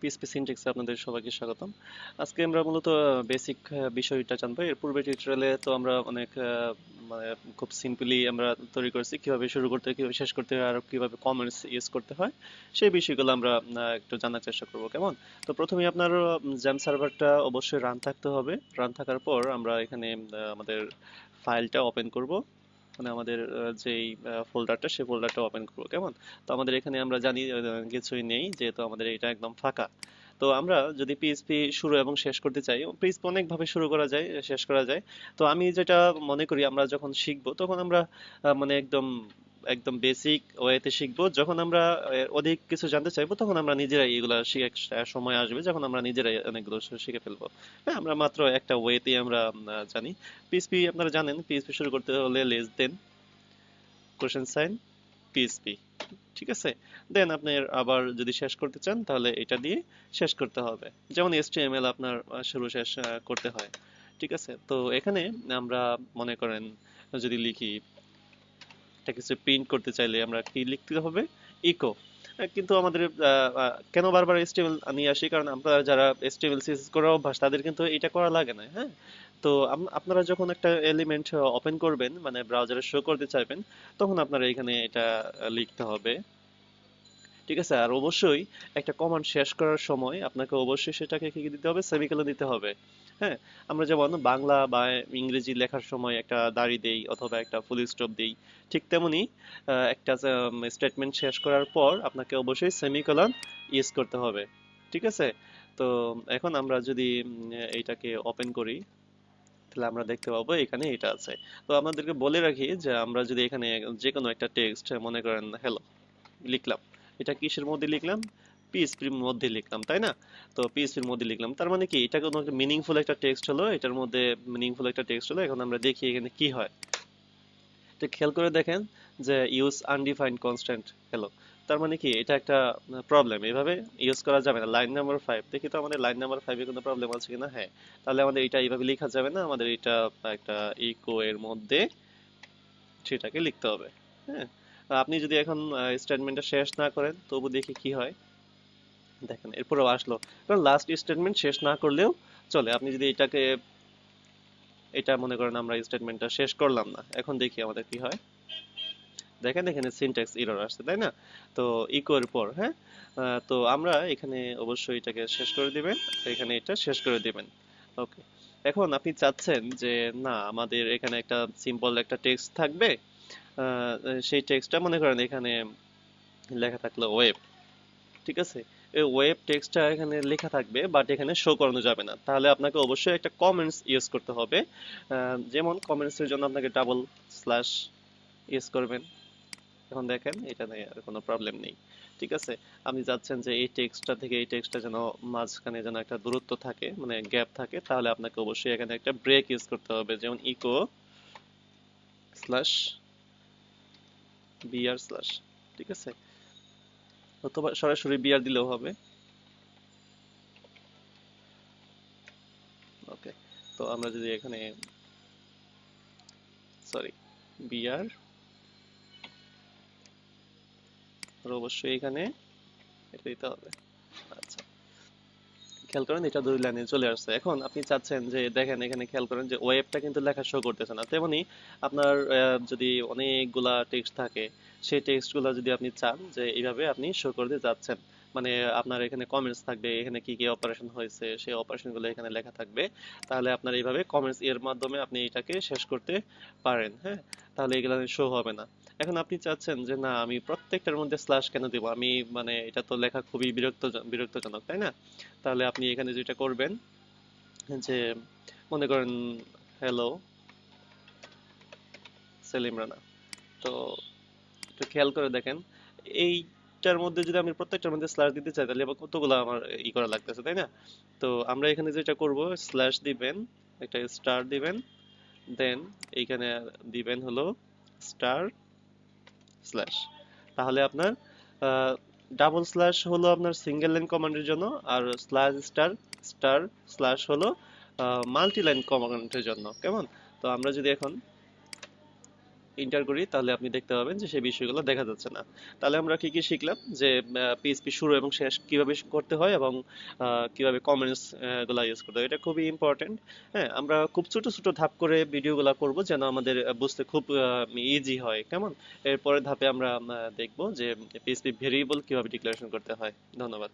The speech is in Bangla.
PHP Syntax এ আপনাদের সবাইকে স্বাগতম। আজকে আমরা মূলত বেসিক বিষয়টা জানবো। এর পূর্বে টিউটোরিয়ালে তো আমরা অনেক মানে খুব সিম্পলি আমরা তৈরি করেছি কিভাবে শুরু করতে হয়, কিভাবে শেষ করতে হয়, আর কিভাবে কমেন্টস ইউজ করতে হয় সেই বিষয়গুলো আমরা একটু জানার চেষ্টা করব। কেমন? তো প্রথমেই আপনার জ্যাম সার্ভারটা অবশ্যই রান থাকতে হবে। রান থাকার পর আমরা এখানে আমাদের ফাইলটা ওপেন করব, মানে আমাদের যেই ফোল্ডারটা সেই ফোল্ডারটা ওপেন করবো। কেমন? তো আমাদের এখানে আমরা জানি কিছুই নেই, যেহেতু আমাদের এটা একদম ফাঁকা। তো আমরা যদি পিএইচপি শুরু এবং শেষ করতে চাই, পিএইচপি অনেক ভাবে শুরু করা যায়, শেষ করা যায়। তো আমি যেটা মনে করি, আমরা যখন শিখবো তখন আমরা মানে একদম একদম বেসিক ওয়েতে শিখবো। যখন আমরা অধিক কিছু জানতে চাইবো তখন আমরা নিজেরাই এগুলা শিখে, একটা সময় আসবে যখন আমরা নিজেরাই অনেকগুলো শিখে ফেলবো। হ্যাঁ, আমরা মাত্র একটা ওয়েতেই আমরা জানি। পিএইচপি আপনারা জানেন, পিএইচপি শুরু করতে হলে less than question sign PHP, ঠিক আছে? দেন আপনি আবার যদি শেষ করতে চান তাহলে এটা দিয়ে শেষ করতে হবে, যেমন HTML আপনার শুরু শেষ করতে হয়, ঠিক আছে? তো এখানে আমরা মনে করেন যদি লিখি, একটা কিছু প্রিন্ট করতে চাইলে আমরা কি লিখতে হবে? ইকো। কিন্তু আমাদের কেন বারবার HTML নিয়ে আসি, কারণ আমরা যারা HTML CSS করা অভ্যাস তাদের কিন্তু এটা করা লাগে না। হ্যাঁ, তো আপনারা যখন একটা এলিমেন্ট ওপেন করবেন, মানে ব্রাউজারে শো করতে চাইবেন, তখন আপনারা এখানে এটা লিখতে হবে, ঠিক আছে? আর অবশ্যই একটা কমান্ড শেষ করার সময় আপনাকে অবশ্যই সেটাকে কি দিতে হবে? সেমিকোলন দিতে হবে। হ্যাঁ, আমরা যেমন বাংলা বা ইংরেজি লেখার সময় একটা দাড়ি দেই অথবা একটা ফুল স্টপ দেই, ঠিক তেমনি একটা স্টেটমেন্ট শেষ করার পর আপনাকে অবশ্যই সেমিকোলন ইউজ করতে হবে, ঠিক আছে? তো এখন আমরা যদি এইটাকে ওপেন করি, তাহলে আমরা দেখতে পাবো এখানে এটা আছে। তো আপনাদেরকে বলে রাখি যে আমরা যদি এখানে যে কোনো একটা টেক্সট, মনে করেন হ্যালো লিখলাম, এটা কিসের মধ্যে লিখলাম? পিএইচপির মধ্যে লিখলাম, তাই না? তো পিএইচপির মধ্যে লিখলাম, তার মানে কি এটা কোনো একটা মিনিংফুল একটা টেক্সট হলো, এটার মধ্যে মিনিংফুল একটা টেক্সট হলো। এখন আমরা দেখি এখানে কি হয়। এটা খেয়াল করে দেখেন যে ইউজ আনডিফাইন্ড কনস্ট্যান্ট হ্যালো, তার মানে কি এটা একটা প্রবলেম, এভাবে ইউজ করা যাবে না। লাইন নাম্বার 5 দেখি তো আমাদের লাইন নাম্বার 5 এ কোনো প্রবলেম আছে কিনা। হ্যাঁ, তাহলে আমাদের এটা এইভাবে লেখা যাবে না, আমাদের এটা একটা ইকো এর মধ্যে সেটাকে লিখতে হবে। হ্যাঁ, আপনি যদি এখন স্টেটমেন্টটা শেষ না করেন তবু দেখি কি হয়। দেখেন এরপরেও আসলো, কারণ লাস্ট স্টেটমেন্ট শেষ না করলেও চলে। আপনি যদি এটাকে, এটা মনে করেন আমরা স্টেটমেন্টটা শেষ করলাম না, এখন দেখি আমাদের কি হয়। দেখেন এখানে সিনট্যাক্স এরর আসছে, তাই না? তো ইকোর পর, হ্যাঁ, তো আমরা এখানে অবশ্যই এটাকে শেষ করে দিবেন, এখানে এটা শেষ করে দিবেন। ওকে, এখন আপনি চাচ্ছেন যে না, আমাদের এখানে একটা সিম্পল একটা টেক্সট থাকবে। সেই টেক্সটটা মনে করেন এখানে লেখা থাকলো ওয়েব, ঠিক আছে? এই ওয়েব টেক্সটটা এখানে লেখা থাকবে বাট এখানে শো করানো যাবে না, তাহলে আপনাকে অবশ্যই একটা কমেন্টস ইউজ করতে হবে। যেমন কমেন্টস এর জন্য আপনাকে ডাবল স্ল্যাশ ইউজ করবেন। এখন দেখেন এটা নিয়ে আর কোনো প্রবলেম নেই, ঠিক আছে? আপনি চাচ্ছেন যে এই টেক্সটটা থেকে এই টেক্সটটা যেন মাঝখানে যেন একটা দূরত্ব থাকে, মানে গ্যাপ থাকে, তাহলে আপনাকে অবশ্যই এখানে একটা ব্রেক ইউজ করতে হবে, যেমন ইকো স্ল্যাশ বিআর স্ল্যাশ, ঠিক আছে? অথবা সরাসরি বিআর দিলেও হবে। ওকে, তো আমরা যদি এখানে সরি বিআর, অবশ্যই এখানে এটা দিতে হবে। আচ্ছা, খেয়াল করেন এটা দুই লাইনে চলে আসছে। এখন আপনি চাচ্ছেন যে, দেখেন এখানে খেয়াল করেন যে ওয়েবটা কিন্তু লেখা শো করতেছে না। তেমনি আপনার যদি অনেকগুলা টেক্সট থাকে, সেই টেক্সটগুলো যদি আপনি চান যে এইভাবে আপনি শো করতে যাচ্ছেন, মানে আপনার এখানে কমেন্টস থাকবে, এখানে কি কি অপারেশন হয়েছে সেই অপারেশনগুলো এখানে লেখা থাকবে, তাহলে আপনার এইভাবে কমেন্টস এর মাধ্যমে আপনি এটাকে শেষ করতে পারেন। হ্যাঁ, তাহলে এগুলো শো হবে না। এখন আপনি চাচ্ছেন যে না, আমি প্রত্যেকটার মধ্যে স্ল্যাশ কেন দিব, আমি মানে এটা তো লেখা খুবই বিরক্তজনক, তাই না? তাহলে আপনি এখানে যেটা করবেন যে, মনে করেন হ্যালো সেলিম রানা, তো একটু খেয়াল করে দেখেন এইটার মধ্যে যদি আমি প্রত্যেকটার মধ্যে স্ল্যাশ দিতে চাই তাহলে আবার কতগুলো আমার করা লাগতেছে, তাই না? তো আমরা এখানে যেটা করব, স্ল্যাশ দিবেন, একটা স্টার দিবেন, দেন এইখানে দিবেন হলো স্টার স্ল্যাশ। তাহলে আপনার ডাবল স্ল্যাশ হলো আপনার সিঙ্গেল লাইন কমান্ডের জন্য, আর স্ল্যাশ স্টার স্টার স্ল্যাশ হলো মাল্টি লাইন কমান্ডের জন্য। কেমন? তো আমরা যদি এখন এন্টার করি তাহলে আপনি দেখতে পাবেন যে সেই বিষয়গুলো দেখা যাচ্ছে না। তাহলে আমরা কি কি শিখলাম যে পিএইচপি শুরু এবং শেষ কিভাবে করতে হয় এবং কিভাবে কমেন্টস গুলা ইউজ করতে হয়, এটা খুবই ইম্পর্টেন্ট। হ্যাঁ, আমরা খুব ছোট ছোট ধাপ করে ভিডিওগুলো করব যেন আমাদের বুঝতে খুব ইজি হয়, কেমন? এরপরের ধাপে আমরা দেখবো যে পিএইচপি ভেরিয়েবল কিভাবে ডিক্লারেশন করতে হয়। ধন্যবাদ।